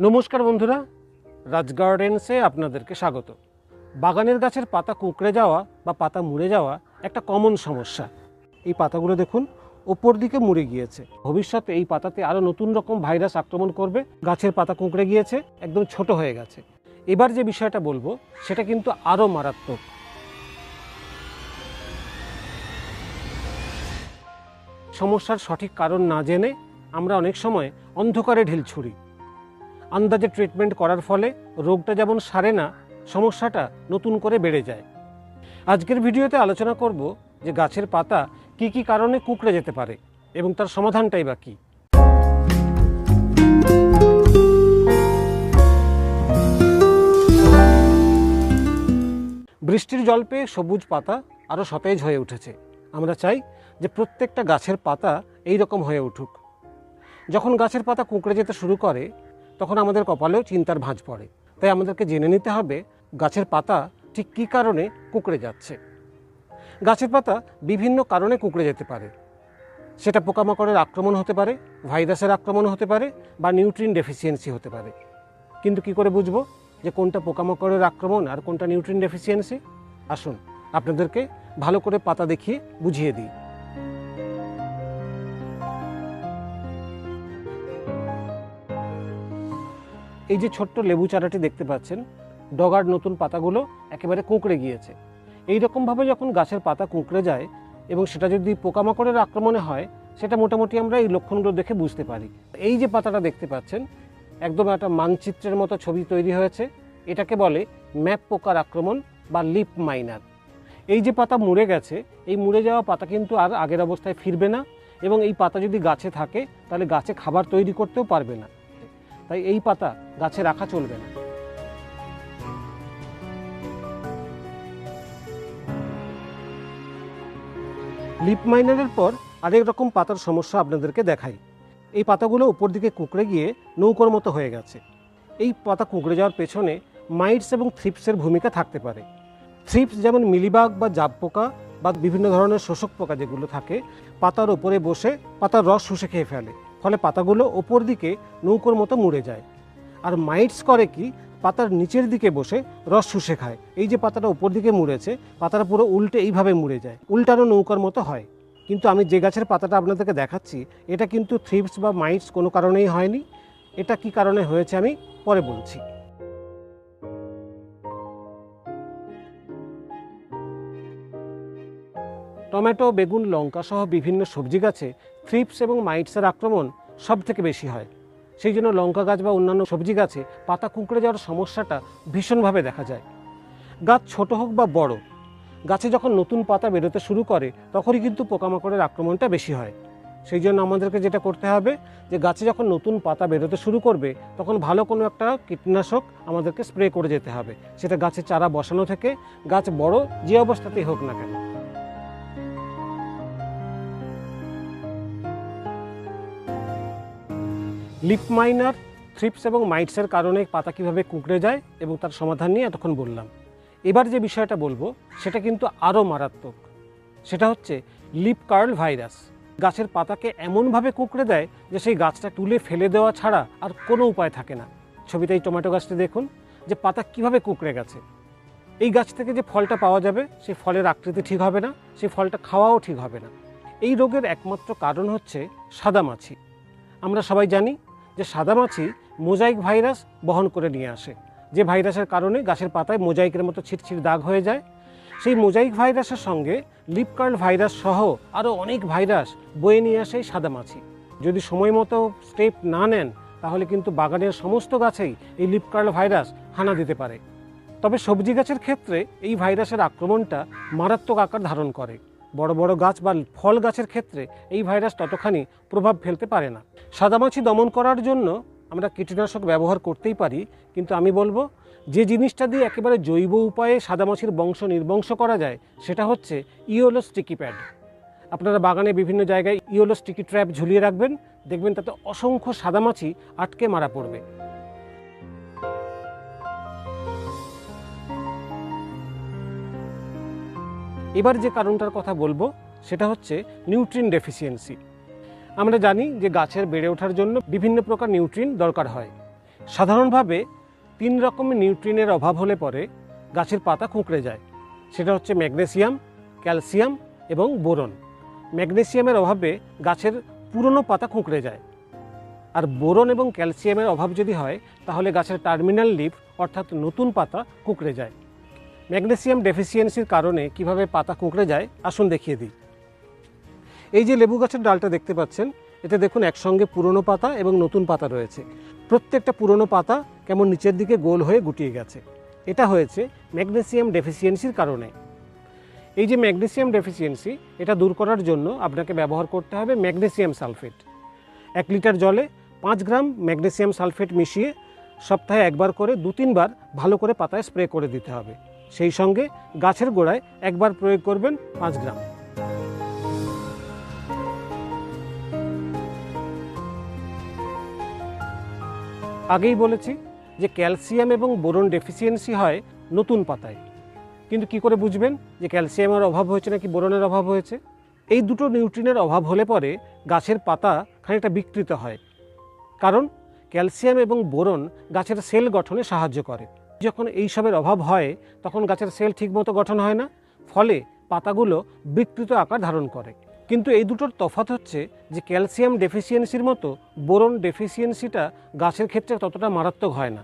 নমস্কার বন্ধুরা, রাজ গার্ডেন্সে আপনাদেরকে স্বাগত। বাগানের গাছের পাতা কুঁকড়ে যাওয়া বা পাতা মুড়ে যাওয়া একটা কমন সমস্যা। এই পাতাগুলো দেখুন ওপর দিকে মুড়ে গিয়েছে। ভবিষ্যতে এই পাতাতে আরও নতুন রকম ভাইরাস আক্রমণ করবে। গাছের পাতা কুঁকড়ে গিয়েছে, একদম ছোট হয়ে গেছে। এবার যে বিষয়টা বলবো সেটা কিন্তু আরও মারাত্মক। সমস্যার সঠিক কারণ না জেনে আমরা অনেক সময় অন্ধকারে ঢিল ছুঁড়ি। আন্দাজে ট্রিটমেন্ট করার ফলে রোগটা যেমন সারে না, সমস্যাটা নতুন করে বেড়ে যায়। আজকের ভিডিওতে আলোচনা করব যে গাছের পাতা কি কি কারণে কুঁকড়ে যেতে পারে এবং তার সমাধানটাই বা কী। বৃষ্টির জল পেয়ে সবুজ পাতা আরও সতেজ হয়ে উঠেছে। আমরা চাই যে প্রত্যেকটা গাছের পাতা এই রকম হয়ে উঠুক। যখন গাছের পাতা কুঁকড়ে যেতে শুরু করে তখন আমাদের কপালেও চিন্তার ভাঁজ পড়ে। তাই আমাদেরকে জেনে নিতে হবে গাছের পাতা ঠিক কী কারণে কুঁকড়ে যাচ্ছে। গাছের পাতা বিভিন্ন কারণে কুঁকড়ে যেতে পারে। সেটা পোকামাকড়ের আক্রমণ হতে পারে, ভাইরাসের আক্রমণ হতে পারে, বা নিউট্রিয়েন্ট ডেফিসিয়েন্সি হতে পারে। কিন্তু কি করে বুঝবো যে কোনটা পোকামাকড়ের আক্রমণ আর কোনটা নিউট্রিয়েন্ট ডেফিসিয়েন্সি? আসুন আপনাদেরকে ভালো করে পাতা দেখিয়ে বুঝিয়ে দিই। এই যে ছোট্ট লেবু চারাটি দেখতে পাচ্ছেন, ডগার নতুন পাতাগুলো একেবারে কুঁকড়ে গিয়েছে। এই রকমভাবে যখন গাছের পাতা কুঁকড়ে যায় এবং সেটা যদি পোকামাকড়ের আক্রমণে হয়, সেটা মোটামুটি আমরা এই লক্ষণগুলো দেখে বুঝতে পারি। এই যে পাতাটা দেখতে পাচ্ছেন, একদম একটা মানচিত্রের মতো ছবি তৈরি হয়েছে। এটাকে বলে ম্যাপ পোকার আক্রমণ বা লিপ মাইনার। এই যে পাতা মুড়ে গেছে, এই মুড়ে যাওয়া পাতা কিন্তু আর আগের অবস্থায় ফিরবে না, এবং এই পাতা যদি গাছে থাকে তাহলে গাছে খাবার তৈরি করতেও পারবে না। তাই এই পাতা গাছে রাখা চলবে না। লিপ মাইনারের পর আরেক রকম পাতার সমস্যা আপনাদেরকে দেখাই। এই পাতাগুলো উপর দিকে কুঁকড়ে গিয়ে নৌকোর মতো হয়ে গেছে। এই পাতা কুঁকড়ে যাওয়ার পেছনে মাইটস এবং থ্রিপসের ভূমিকা থাকতে পারে। থ্রিপস যেমন মিলিবাগ বা জাব পোকা বা বিভিন্ন ধরনের শোষক পোকা যেগুলো থাকে, পাতার ওপরে বসে পাতার রস শুষে খেয়ে ফেলে। ফলে পাতাগুলো ওপর দিকে নৌকোর মতো মুড়ে যায়। আর মাইটস করে কি, পাতার নিচের দিকে বসে রস শুষে খায়। এই যে পাতাটা উপর দিকে মুড়েছে, পাতাটা পুরো উল্টে এইভাবে মুড়ে যায়, উল্টানো নৌকার মতো হয়। কিন্তু আমি যে গাছের পাতাটা আপনাদেরকে দেখাচ্ছি, এটা কিন্তু থ্রিপস বা মাইটস কোনো কারণেই হয়নি। এটা কি কারণে হয়েছে আমি পরে বলছি। টমেটো, বেগুন, লঙ্কা সহ বিভিন্ন সবজি গাছে থ্রিপস এবং মাইটসের আক্রমণ সব থেকে বেশি হয়। সেই জন্য লঙ্কা গাছ বা অন্যান্য সবজি গাছে পাতা কুঁকড়ে যাওয়ার সমস্যাটা ভীষণভাবে দেখা যায়। গাছ ছোট হোক বা বড়, গাছে যখন নতুন পাতা বেরোতে শুরু করে তখনই কিন্তু পোকামাকড়ের আক্রমণটা বেশি হয়। সেই জন্য আমাদেরকে যেটা করতে হবে, যে গাছে যখন নতুন পাতা বেরোতে শুরু করবে তখন ভালো কোনো একটা কীটনাশক আমাদেরকে স্প্রে করে যেতে হবে। সেটা গাছের চারা বসানো থেকে গাছ বড় যে অবস্থাতেই হোক না কেন। লিপ মাইনার, থ্রিপস এবং মাইটসের কারণে পাতা কীভাবে কুঁকড়ে যায় এবং তার সমাধান নিয়ে এতক্ষণ বললাম। এবার যে বিষয়টা বলবো সেটা কিন্তু আরও মারাত্মক। সেটা হচ্ছে লিপ কার্ল ভাইরাস। গাছের পাতাকে এমনভাবে কুঁকড়ে দেয় যে সেই গাছটা তুলে ফেলে দেওয়া ছাড়া আর কোনো উপায় থাকে না। ছবিতে এই টমেটো গাছটি দেখুন যে পাতা কিভাবে কুঁকড়ে গেছে। এই গাছ থেকে যে ফলটা পাওয়া যাবে সেই ফলের আকৃতি ঠিক হবে না, সেই ফলটা খাওয়াও ঠিক হবে না। এই রোগের একমাত্র কারণ হচ্ছে সাদামাছি। আমরা সবাই জানি যে সাদামাছি মোজাইক ভাইরাস বহন করে নিয়ে আসে, যে ভাইরাসের কারণে গাছের পাতায় মোজাইকের মতো ছিটছিট দাগ হয়ে যায়। সেই মোজাইক ভাইরাসের সঙ্গে লিপ কার্ল ভাইরাস সহ আরও অনেক ভাইরাস বয়ে নিয়ে আসে সাদামাছি। যদি সময় মতো স্টেপ না নেন তাহলে কিন্তু বাগানের সমস্ত গাছেই এই লিপ কার্ল ভাইরাস হানা দিতে পারে। তবে সবজি গাছের ক্ষেত্রে এই ভাইরাসের আক্রমণটা মারাত্মক আকার ধারণ করে। বড় বড় গাছ বা ফল গাছের ক্ষেত্রে এই ভাইরাস ততখানি প্রভাব ফেলতে পারে না। সাদামাছি দমন করার জন্য আমরা কীটনাশক ব্যবহার করতেই পারি, কিন্তু আমি বলবো যে জিনিসটা দিয়ে একেবারে জৈব উপায়ে সাদামাছির বংশ নির্বংশ করা যায় সেটা হচ্ছে ইয়োলো স্টিকি প্যাড। আপনারা বাগানে বিভিন্ন জায়গায় ইয়োলো স্টিকি ট্র্যাপ ঝুলিয়ে রাখবেন, দেখবেন তাতে অসংখ্য সাদামাছি আটকে মারা পড়বে। এবার যে কারণটার কথা বলবো সেটা হচ্ছে নিউট্রিয়েন্ট ডেফিসিয়েন্সি। আমরা জানি যে গাছের বেড়ে ওঠার জন্য বিভিন্ন প্রকার নিউট্রিয়েন্ট দরকার হয়, সাধারণভাবে 3 রকমের নিউট্রিয়েন্টের অভাব হলে পরে গাছের পাতা কুঁকড়ে যায়। সেটা হচ্ছে ম্যাগনেসিয়াম, ক্যালসিয়াম এবং বোরন। ম্যাগনেসিয়ামের অভাবে গাছের পুরনো পাতা কুঁকড়ে যায়, আর বোরন এবং ক্যালসিয়ামের অভাব যদি হয় তাহলে গাছের টার্মিনাল লিফ অর্থাৎ নতুন পাতা কুঁকড়ে যায়। ম্যাগনেসিয়াম ডেফিসিয়েন্সির কারণে কিভাবে পাতা কুঁকড়ে যায় আসুন দেখিয়ে দিই। এই যে লেবু গাছের ডালটা দেখতে পাচ্ছেন, এতে দেখুন একসঙ্গে পুরনো পাতা এবং নতুন পাতা রয়েছে। প্রত্যেকটা পুরনো পাতা কেমন নিচের দিকে গোল হয়ে গুটিয়ে গেছে। এটা হয়েছে ম্যাগনেসিয়াম ডেফিসিয়েন্সির কারণে। এই যে ম্যাগনেসিয়াম ডেফিসিয়েন্সি, এটা দূর করার জন্য আপনাকে ব্যবহার করতে হবে ম্যাগনেসিয়াম সালফেট। 1 লিটার জলে 5 গ্রাম ম্যাগনেসিয়াম সালফেট মিশিয়ে সপ্তাহে একবার করে 2-3 বার ভালো করে পাতায় স্প্রে করে দিতে হবে। সেই সঙ্গে গাছের গোড়ায় একবার প্রয়োগ করবেন 5 গ্রাম। আগেই বলেছি যে ক্যালসিয়াম এবং বোরন ডেফিসিয়েন্সি হয় নতুন পাতায়, কিন্তু কি করে বুঝবেন যে ক্যালসিয়ামের অভাব হয়েছে নাকি বোরনের অভাব হয়েছে? এই দুটো নিউট্রিয়েন্টের অভাব হলে পরে গাছের পাতা খানিকটা বিকৃত হয়, কারণ ক্যালসিয়াম এবং বোরন গাছের সেল গঠনে সাহায্য করে। যখন এইসবের অভাব হয় তখন গাছের সেল ঠিকমতো গঠন হয় না, ফলে পাতাগুলো বিকৃত আকার ধারণ করে। কিন্তু এই দুটোর তফাৎ হচ্ছে যে ক্যালসিয়াম ডেফিসিয়েন্সির মতো বোরন ডেফিসিয়েন্সিটা গাছের ক্ষেত্রে ততটা মারাত্মক হয় না।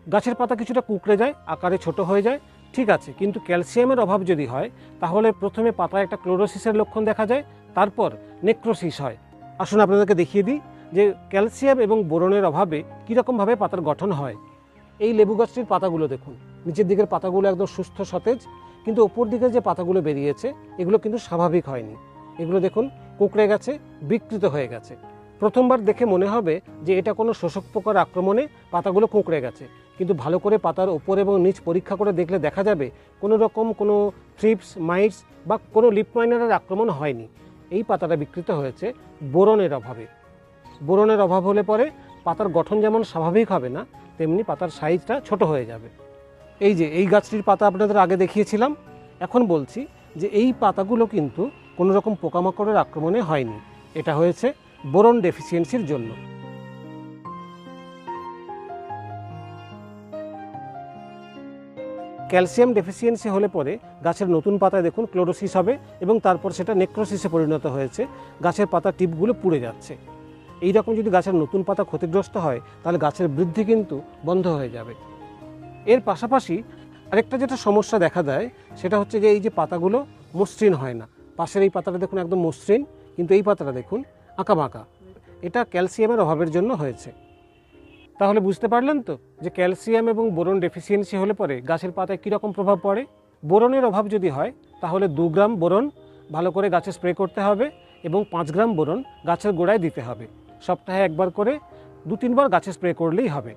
গাছের পাতা কিছুটা কুঁকড়ে যায়, আকারে ছোট হয়ে যায়, ঠিক আছে, কিন্তু ক্যালসিয়ামের অভাব যদি হয় তাহলে প্রথমে পাতায় একটা ক্লোরোসিসের লক্ষণ দেখা যায়, তারপর নেক্রোসিস হয়। আসুন আপনাদেরকে দেখিয়ে দিই যে ক্যালসিয়াম এবং বোরনের অভাবে কীরকমভাবে পাতার গঠন হয়। এই লেবু গাছটির পাতাগুলো দেখুন, নিচের দিকের পাতাগুলো একদম সুস্থ সতেজ, কিন্তু ওপর দিকের যে পাতাগুলো বেরিয়েছে এগুলো কিন্তু স্বাভাবিক হয়নি। এগুলো দেখুন কুঁকড়ে গেছে, বিকৃত হয়ে গেছে। প্রথমবার দেখে মনে হবে যে এটা কোনো শোষক পোকার আক্রমণে পাতাগুলো কুঁকড়ে গেছে, কিন্তু ভালো করে পাতার ওপর এবং নিচ পরীক্ষা করে দেখলে দেখা যাবে কোনো রকম কোনো থ্রিপস, মাইটস বা কোনো লিফ মাইনারের আক্রমণ হয়নি। এই পাতাটা বিকৃত হয়েছে বোরনের অভাবে। বোরনের অভাব হলে পরে পাতার গঠন যেমন স্বাভাবিক হবে না, তেমনি পাতার সাইজটা ছোট হয়ে যাবে। এই যে এই গাছটির পাতা আপনাদের আগে দেখিয়েছিলাম, এখন বলছি যে এই পাতাগুলো কিন্তু কোনো রকম পোকামাকড়ের আক্রমণে হয়নি। এটা হয়েছে বোরন ডেফিসিয়েন্সির জন্য। ক্যালসিয়াম ডেফিসিয়েন্সি হলে পরে গাছের নতুন পাতায় দেখুন ক্লোরোসিস হবে এবং তারপর সেটা নেক্রোসিসে পরিণত হয়েছে, গাছের পাতা টিপগুলো পুড়ে যাচ্ছে। এই রকম যদি গাছের নতুন পাতা ক্ষতিগ্রস্ত হয় তাহলে গাছের বৃদ্ধি কিন্তু বন্ধ হয়ে যাবে। এর পাশাপাশি আরেকটা যেটা সমস্যা দেখা দেয় সেটা হচ্ছে যে এই যে পাতাগুলো মসৃণ হয় না। পাশের এই পাতাটা দেখুন একদম মসৃণ, কিন্তু এই পাতাটা দেখুন আঁকাবাঁকা। এটা ক্যালসিয়ামের অভাবের জন্য হয়েছে। তাহলে বুঝতে পারলেন তো যে ক্যালসিয়াম এবং বোরন ডেফিসিয়েন্সি হলে পরে গাছের পাতায় কীরকম প্রভাব পড়ে। বোরনের অভাব যদি হয় তাহলে 2 গ্রাম বোরন ভালো করে গাছে স্প্রে করতে হবে এবং 5 গ্রাম বোরন গাছের গোড়ায় দিতে হবে। সপ্তাহে একবার করে 2-3 বার গাছে স্প্রে করলেই হবে।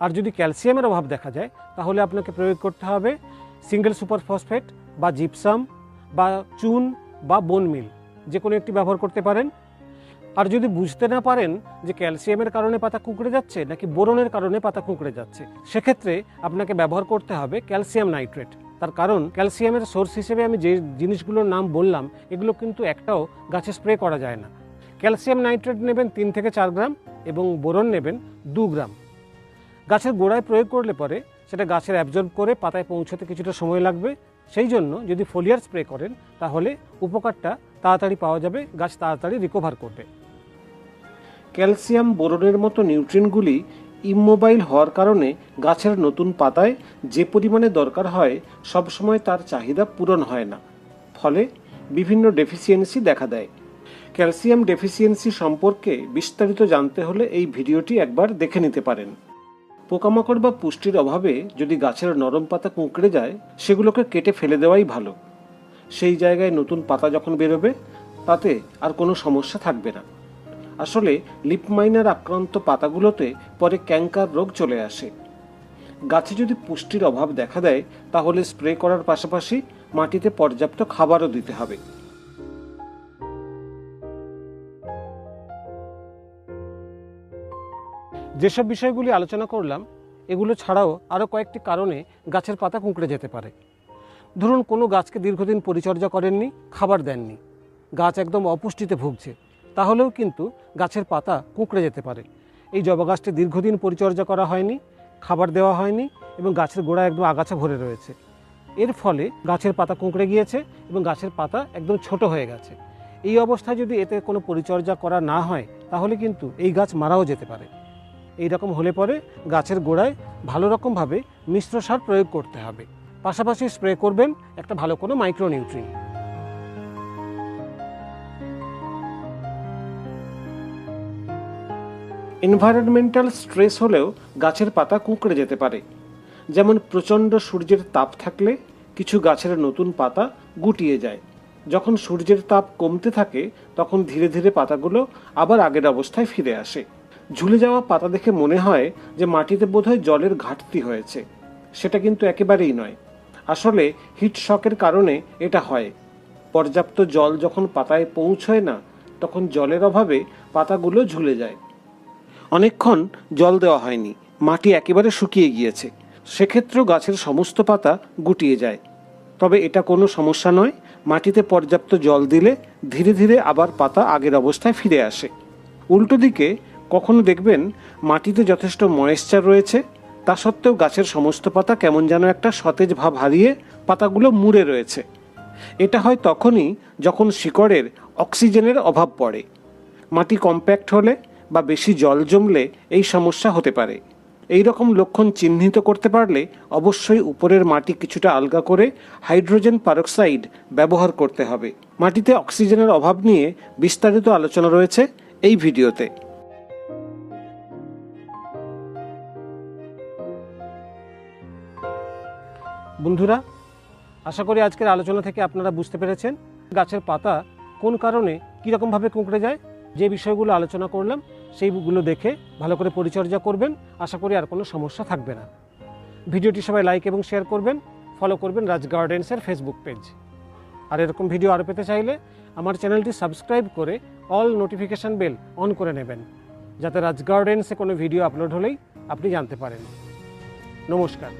আর যদি ক্যালসিয়ামের অভাব দেখা যায় তাহলে আপনাকে প্রয়োগ করতে হবে সিঙ্গেল সুপার ফসফেট বা জিপসাম বা চুন বা বোন মিল, যে কোনো একটি ব্যবহার করতে পারেন। আর যদি বুঝতে না পারেন যে ক্যালসিয়ামের কারণে পাতা কুঁকড়ে যাচ্ছে নাকি বোরনের কারণে পাতা কুঁকড়ে যাচ্ছে, সেক্ষেত্রে আপনাকে ব্যবহার করতে হবে ক্যালসিয়াম নাইট্রেট। তার কারণ ক্যালসিয়ামের সোর্স হিসেবে আমি যে জিনিসগুলোর নাম বললাম এগুলো কিন্তু একটাও গাছে স্প্রে করা যায় না। ক্যালসিয়াম নাইট্রেট নেবেন 3 থেকে 4 গ্রাম এবং বোরন নেবেন 2 গ্রাম। গাছের গোড়ায় প্রয়োগ করলে পরে সেটা গাছের অ্যাবজর্ব করে পাতায় পৌঁছতে কিছুটা সময় লাগবে। সেই জন্য যদি ফোলিয়ার স্প্রে করেন তাহলে উপকারটা তাড়াতাড়ি পাওয়া যাবে, গাছ তাড়াতাড়ি রিকভার করবে। ক্যালসিয়াম বোরনের মতো নিউট্রিয়েন্টগুলি ইমোবাইল হওয়ার কারণে গাছের নতুন পাতায় যে পরিমাণে দরকার হয় সবসময় তার চাহিদা পূরণ হয় না, ফলে বিভিন্ন ডেফিসিয়েন্সি দেখা দেয়। ক্যালসিয়াম ডেফিসিয়েন্সি সম্পর্কে বিস্তারিত জানতে হলে এই ভিডিওটি একবার দেখে নিতে পারেন। পোকামাকড় বা পুষ্টির অভাবে যদি গাছের নরম পাতা কুঁকড়ে যায় সেগুলোকে কেটে ফেলে দেওয়াই ভালো। সেই জায়গায় নতুন পাতা যখন বেরোবে তাতে আর কোনো সমস্যা থাকবে না। আসলে লিফ মাইনার আক্রান্ত পাতাগুলোতে পরে ক্যাঙ্কার রোগ চলে আসে। গাছে যদি পুষ্টির অভাব দেখা দেয় তাহলে স্প্রে করার পাশাপাশি মাটিতে পর্যাপ্ত খাবারও দিতে হবে। যেসব বিষয়গুলি আলোচনা করলাম এগুলো ছাড়াও আরও কয়েকটি কারণে গাছের পাতা কুঁকড়ে যেতে পারে। ধরুন কোনো গাছকে দীর্ঘদিন পরিচর্যা করেননি, খাবার দেননি, গাছ একদম অপুষ্টিতে ভুগছে, তাহলেও কিন্তু গাছের পাতা কুঁকড়ে যেতে পারে। এই জবা গাছটি দীর্ঘদিন পরিচর্যা করা হয়নি, খাবার দেওয়া হয়নি এবং গাছের গোড়া একদম আগাছা ভরে রয়েছে। এর ফলে গাছের পাতা কুঁকড়ে গিয়েছে এবং গাছের পাতা একদম ছোট হয়ে গেছে। এই অবস্থায় যদি এতে কোনো পরিচর্যা করা না হয় তাহলে কিন্তু এই গাছ মারাও যেতে পারে। এই রকম হলে পরে গাছের গোড়ায় ভালো রকমভাবে মিশ্র সার প্রয়োগ করতে হবে। পাশাপাশি স্প্রে করবেন একটা ভালো কোনো মাইক্রোনিউট্রিয়েন্ট। এনভায়রনমেন্টাল স্ট্রেস হলেও গাছের পাতা কুঁকড়ে যেতে পারে। যেমন প্রচণ্ড সূর্যের তাপ থাকলে কিছু গাছের নতুন পাতা গুটিয়ে যায়। যখন সূর্যের তাপ কমতে থাকে তখন ধীরে ধীরে পাতাগুলো আবার আগের অবস্থায় ফিরে আসে। ঝুলে যাওয়া পাতা দেখে মনে হয় যে মাটিতে বোধহয় জলের ঘাটতি হয়েছে, সেটা কিন্তু একেবারেই নয়। আসলে হিট শকের কারণে এটা হয়। পর্যাপ্ত জল যখন পাতায় পৌঁছয় না তখন জলের অভাবে পাতাগুলো ঝুলে যায়। অনেকক্ষণ জল দেওয়া হয়নি, মাটি একেবারে শুকিয়ে গিয়েছে, সেক্ষেত্রেও গাছের সমস্ত পাতা গুটিয়ে যায়। তবে এটা কোনো সমস্যা নয়, মাটিতে পর্যাপ্ত জল দিলে ধীরে ধীরে আবার পাতা আগের অবস্থায় ফিরে আসে। উল্টো দিকে কখনো দেখবেন মাটিতে যথেষ্ট ময়েশ্চার রয়েছে, তা সত্ত্বেও গাছের সমস্ত পাতা কেমন যেন একটা সতেজ ভাব হারিয়ে পাতাগুলো মুড়ে রয়েছে। এটা হয় তখনই যখন শিকড়ের অক্সিজেনের অভাব পড়ে। মাটি কম্প্যাক্ট হলে বা বেশি জল জমলে এই সমস্যা হতে পারে। এই রকম লক্ষণ চিহ্নিত করতে পারলে অবশ্যই উপরের মাটি কিছুটা আলগা করে হাইড্রোজেন পারক্সাইড ব্যবহার করতে হবে। মাটিতে অক্সিজেনের অভাব নিয়ে বিস্তারিত আলোচনা রয়েছে এই ভিডিওতে। বন্ধুরা, আশা করি আজকের আলোচনা থেকে আপনারা বুঝতে পেরেছেন গাছের পাতা কোন কারণে কীরকমভাবে কুঁকড়ে যায়। যে বিষয়গুলো আলোচনা করলাম সেইগুলো দেখে ভালো করে পরিচর্যা করবেন, আশা করি আর কোনো সমস্যা থাকবে না। ভিডিওটি সবাই লাইক এবং শেয়ার করবেন, ফলো করবেন রাজ গার্ডেন্সের ফেসবুক পেজ। আর এরকম ভিডিও আরও পেতে চাইলে আমার চ্যানেলটি সাবস্ক্রাইব করে অল নোটিফিকেশান বেল অন করে নেবেন, যাতে রাজ গার্ডেন্সে কোনো ভিডিও আপলোড হলেই আপনি জানতে পারেন। নমস্কার।